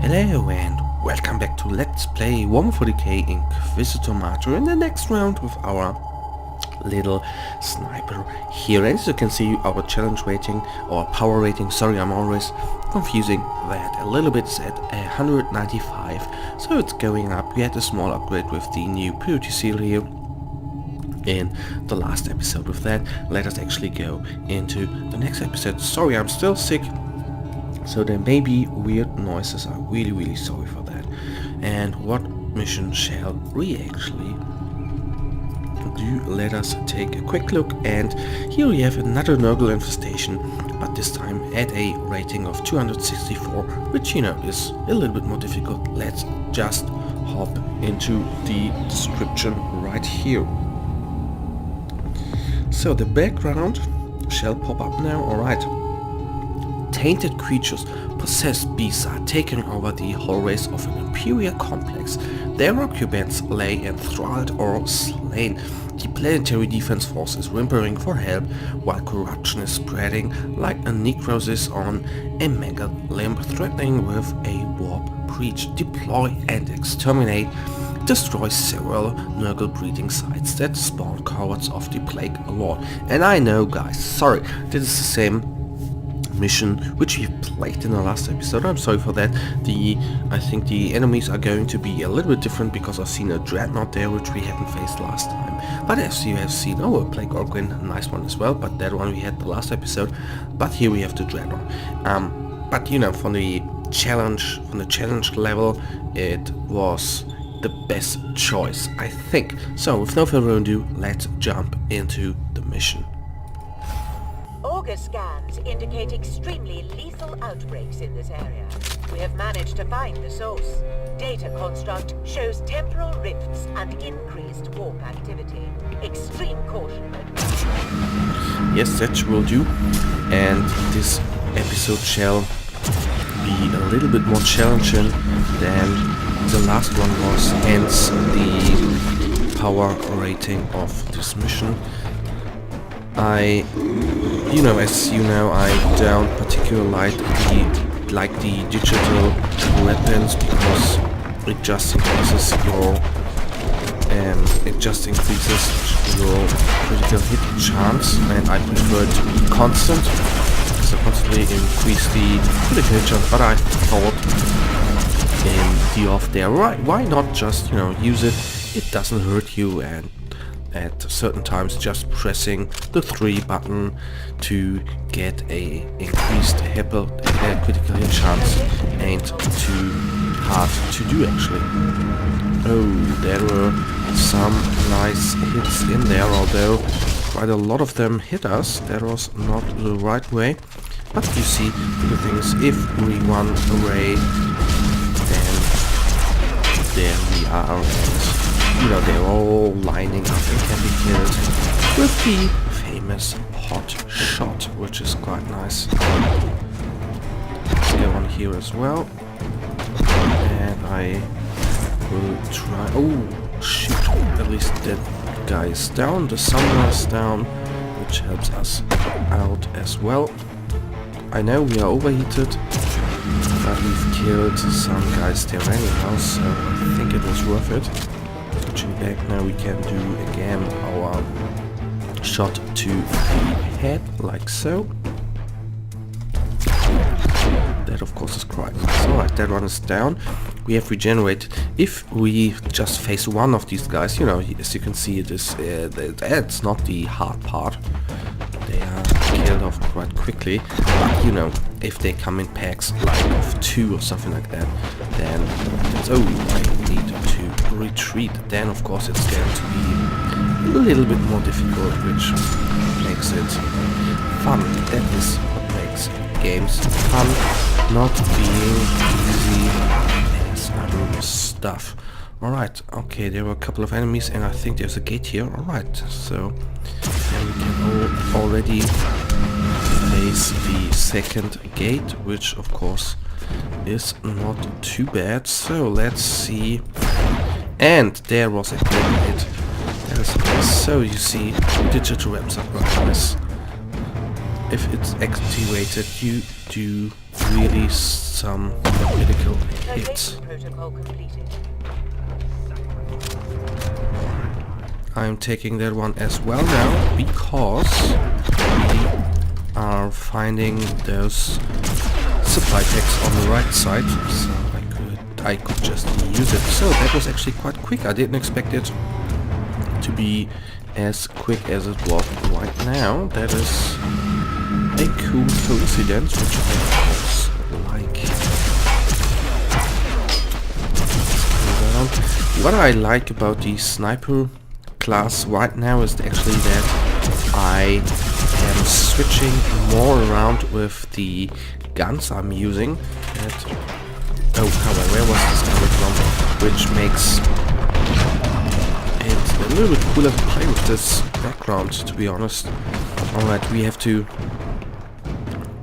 Hello and welcome back to Let's Play Warhammer 40k Inquisitor Martyr in the next round with our little sniper here. And as you can see, our challenge rating, or power rating, sorry, I'm always confusing that a little bit, is at 195, so it's going up. We had a small upgrade with the new purity seal here in the last episode with that. Let us actually go into the next episode. Sorry, I'm still sick, so there may be weird noises. I'm really sorry for that. And what mission shall we actually do? Let us take a quick look, and here we have another Nurgle infestation, but this time at a rating of 264, which, you know, is a little bit more difficult. Let's just hop into the description right here. So the background shall pop up now. Alright. Tainted creatures, possessed beasts are taking over the hallways of an imperial complex. Their occupants lay enthralled or slain. The planetary defense force is whimpering for help, while corruption is spreading like a necrosis on a mangled limb, threatening with a warp breach. Deploy and exterminate. Destroy several Nurgle breeding sites that spawn cohorts of the Plague Lord. And I know, guys, sorry, this is the same mission which we played in the last episode. I'm sorry for that. I think the enemies are going to be a little bit different, because I've seen a dreadnought there which we haven't faced last time. But as you have seen, a Plague Orgwin, a nice one as well, but that one we had the last episode. But here we have the dreadnought. But you know, from the challenge level, it was the best choice, I think. So with no further ado, let's jump into the mission. Auger scans indicate extremely lethal outbreaks in this area. We have managed to find the source. Data construct shows temporal rifts and increased warp activity. Extreme caution. Yes, that will do. And this episode shall be a little bit more challenging than the last one was, hence the power rating of this mission. As you know, I don't particularly like the digital weapons, because it just increases your critical hit chance, and I prefer it to be constant, so constantly increase the critical hit chance. But I thought in the off there, why not just, use it? It doesn't hurt you, and at certain times just pressing the 3 button to get a increased critical hit chance ain't too hard to do, actually. Oh, there were some nice hits in there, although quite a lot of them hit us. That was not the right way. But you see, the thing is, if we run away, then there we are, and they're all lining up and can be killed with the famous hot shot, which is quite nice. Let's get one here as well, and I will try. Oh shoot, at least that guy is down, the summoner is down, which helps us out as well. I know we are overheated, but we've killed some guys there anyhow, so I think it was worth it. Switching back now, we can do again our shot to the head, like so. That of course is quite nice. Alright, that one is down. We have regenerated. If we just face one of these guys, as you can see, it is that's not the hard part. They are killed off quite quickly, but if they come in packs like of 2 or something like that, then it's, I need to retreat. Then of course it's going to be a little bit more difficult, which makes it fun. That is what makes games fun, not being easy as other stuff. Alright, okay, there were a couple of enemies, and I think there's a gate here. Alright, so then we can already face the second gate, which of course is not too bad. So let's see. And there was a good hit. That is nice. So you see, digital weapons are quite nice. If it's activated, you do really some critical hits. Protocol completed. I'm taking that one as well now, because we are finding those supply packs on the right side, so I could just use it. So that was actually quite quick. I didn't expect it to be as quick as it was right now. That is a cool coincidence, which I of course like. What I like about the sniper class right now is actually that I am switching more around with the guns I'm using. Oh, where was this coming from? Which makes it a little bit cooler to play with this background, to be honest. Alright, we have to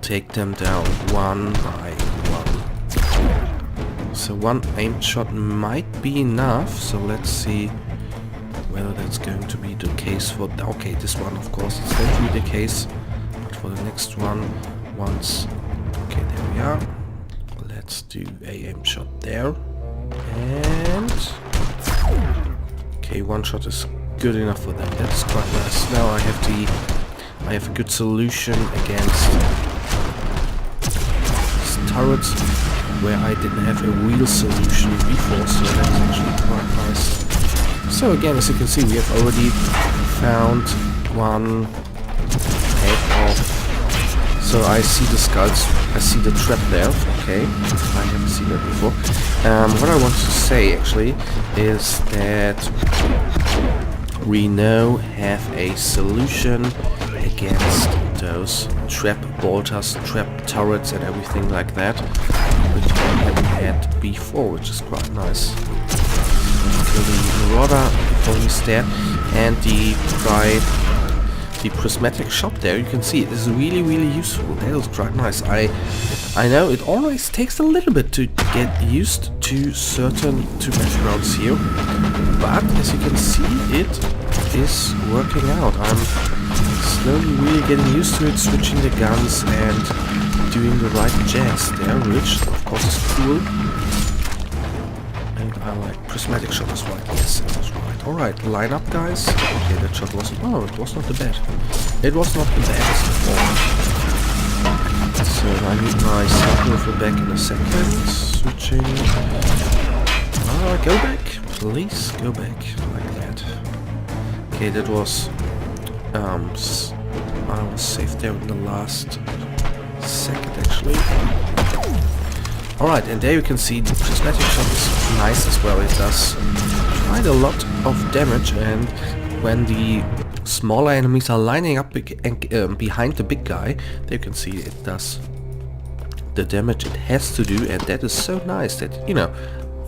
take them down one by one. So one aimed shot might be enough, so let's see whether that's going to be the case for... Okay, this one of course is going to be the case, but for the next one, once... Okay, there we are. Let's do a aim shot there. And... Okay, one shot is good enough for that. That's quite nice. Now I have a good solution against these turrets, where I didn't have a real solution before, so that's actually quite nice. So again, as you can see, we have already found one head off. So I see the skulls, I see the trap there. Okay, I haven't seen that before. What I want to say actually is that we now have a solution against those trap bolters, trap turrets and everything like that, which I haven't had before, which is quite nice. Kill the Marauder before he's dead, and the prismatic shot there, you can see it is really useful. That is quite nice. I know it always takes a little bit to get used to certain backgrounds here, but as you can see, it is working out. I'm slowly really getting used to it, switching the guns and doing the right jazz there, which of course is cool. And I like prismatic shot as well. Yes, that's right. Alright, line up, guys. Okay, that shot wasn't... Oh, it was not the bad. It was not the baddest of all. So I need my sniper rifle back in a second. Switching. Go back. Please, go back. Like that. Okay, that was... I was safe there in the last second, actually. Alright, and there you can see the prismatic shot is nice as well. It does quite a lot of damage, and when the smaller enemies are lining up behind the big guy, there you can see it does the damage it has to do, and that is so nice that, you know,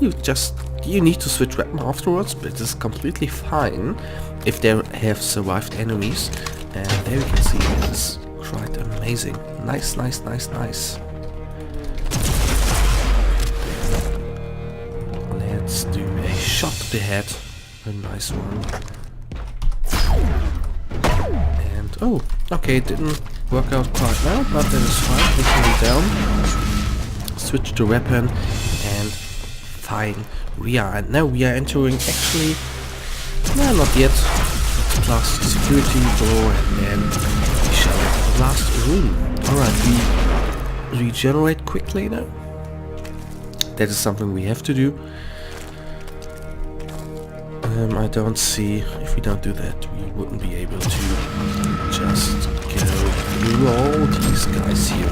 you need to switch weapon afterwards, but it's completely fine if they have survived enemies, and there you can see it is quite amazing. Nice. Let's do a shot to the head. A nice one. And oh, okay, it didn't work out quite well, but that is fine. Taking it down. Switch the weapon and fine. And now we are entering actually, no, not yet. Let's class the security door and then we shall enter the last room. Alright, we regenerate quickly now. That is something we have to do. I don't see, if we don't do that, we wouldn't be able to just go through all these guys here.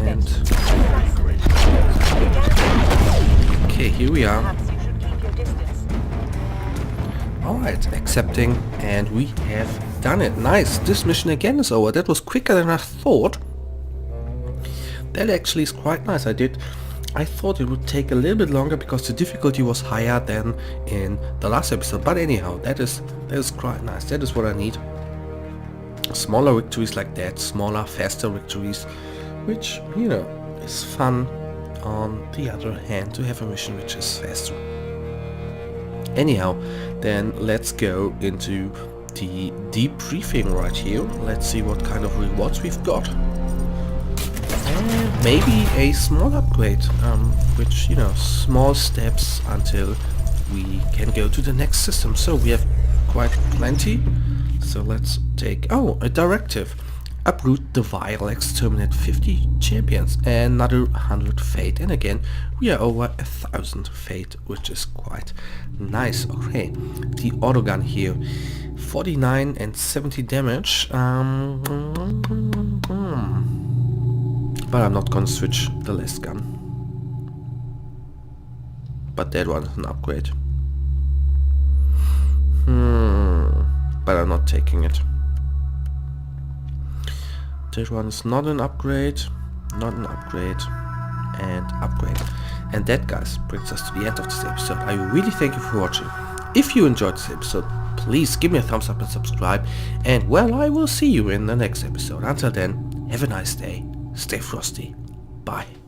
And okay, here we are. Alright, accepting, and we have done it. Nice, this mission again is over. That was quicker than I thought. That actually is quite nice. I thought it would take a little bit longer because the difficulty was higher than in the last episode. But anyhow, that is quite nice. That is what I need. Smaller victories like that, smaller, faster victories, which, you know, is fun. On the other hand, to have a mission which is faster. Anyhow, then let's go into the debriefing right here. Let's see what kind of rewards we've got. And maybe a small upgrade, which, you know, small steps until we can go to the next system. So we have quite plenty. So let's take, oh, a directive. Uproot the Vile, exterminate 50 champions, and another 100 fate. And again, we are over 1000 fate, which is quite nice. Okay, the autogun here, 49 and 70 damage. But I'm not gonna switch the last gun. But that one is an upgrade. But I'm not taking it. That one is not an upgrade, not an upgrade, and upgrade. And that, guys, brings us to the end of this episode. I really thank you for watching. If you enjoyed this episode, please give me a thumbs up and subscribe. And, well, I will see you in the next episode. Until then, have a nice day. Stay frosty. Bye.